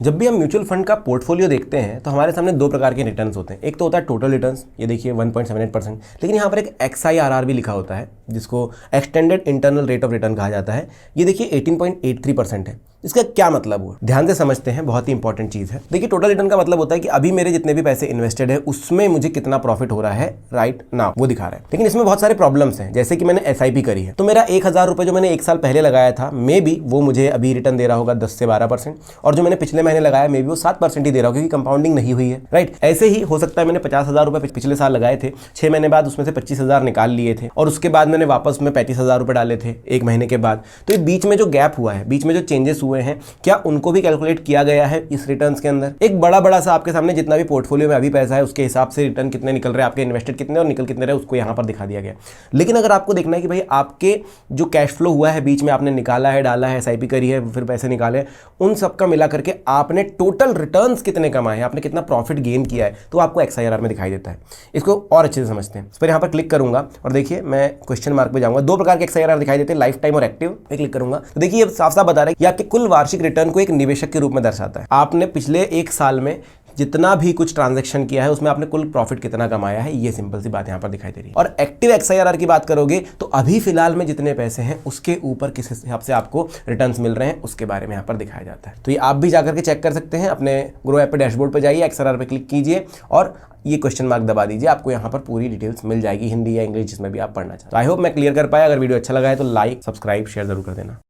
जब भी हम म्यूचुअल फंड का पोर्टफोलियो देखते हैं तो हमारे सामने दो प्रकार के रिटर्न्स होते हैं। एक तो होता है टोटल रिटर्न्स, ये देखिए 1.78%, लेकिन यहाँ पर एक XIRR भी लिखा होता है जिसको extended internal rate of return कहा जाता है। ये देखिए 18.83% है। इसका क्या मतलब हुआ, ध्यान से समझते हैं, बहुत ही इंपॉर्टेंट चीज़ है। देखिए टोटल रिटर्न का मतलब होता है कि अभी मेरे जितने भी पैसे इन्वेस्टेड है उसमें मुझे कितना प्रॉफिट हो रहा है राइट नाउ, वो दिखा रहा है। लेकिन इसमें बहुत सारे प्रॉब्लम्स हैं, जैसे कि मैंने SIP करी है तो मेरा 1000 रुपये जो मैंने 1 साल पहले लगाया था मे बी वो मुझे अभी रिटर्न दे रहा होगा 10 से 12%, और जो मैंने पिछले महीने लगाया मे बी वो 7% ही दे रहा होगा, क्योंकि कंपाउंडिंग नहीं हुई है राइट। ऐसे ही हो सकता है मैंने 50,000 रुपये पिछले साल लगाए थे, 6 महीने बाद उसमें से 25,000 निकाल लिए थे और उसके बाद मैंने वापस में 35,000 रुपये डाले थे 1 महीने के बाद। तो ये बीच में जो गैप हुआ है, बीच में जो चेंजेस हुए हैं, क्या उनको भी कैलकुलेट किया गया है इस रिटर्न्स के अंदर? एक बड़ा सा आपके सामने जितना भी पोर्टफोलियो में अभी पैसा है उसके हिसाब से रिटर्न कितने निकल रहे हैं, आपके इन्वेस्टेड कितने और निकल कितने रहे, उसको यहाँ पर दिखा दिया गया। लेकिन अगर आपको देखना है कि भाई आपके जो कैश फ्लो हुआ है, बीच में आपने निकाला है, डाला है, SIP करी है, फिर पैसे निकाले, उन सब का मिला करके आपने टोटल रिटर्न्स कितने कमाए हैं, आपने कितना प्रॉफिट गेन किया है, तो आपको XIRR में दिखाई देता है। इसको और अच्छे से समझते हैं। इस पर यहाँ पर क्लिक करूंगा और देखिए मैं क्वेश्चन मार्क पे जाऊंगा। दो प्रकार के XIRR दिखाई देते हैं, लाइफ टाइम और एक्टिव पे क्लिक करूंगा तो देखिए साफ साफ बता रहा है कि आपके कुल वार्षिक रिटर्न को एक निवेशक के रूप में दर्शाता है। आपने पिछले 1 साल में जितना भी कुछ ट्रांजैक्शन किया है उसमें आपने कुल प्रॉफिट कितना कमाया है, ये सिंपल सी बात यहाँ पर दिखाई दे रही है। और एक्टिव XIRR की बात करोगे तो अभी फिलहाल में जितने पैसे हैं उसके ऊपर किस हिसाब से आपको रिटर्न्स मिल रहे हैं उसके बारे में यहाँ पर दिखाया जाता है। तो ये आप भी जाकर के चेक कर सकते हैं। अपने ग्रो ऐप पे डैशबोर्ड पे जाइए, XIRR पे क्लिक कीजिए और ये क्वेश्चन मार्क दबा दीजिए, आपको यहाँ पर पूरी डिटेल्स मिल जाएगी, हिंदी या इंग्लिश जिसमें भी आप पढ़ना चाहते हैं। आई होप मैं क्लियर कर पाया। अगर वीडियो अच्छा लगा है तो लाइक, सब्सक्राइब, शेयर जरूर कर देना।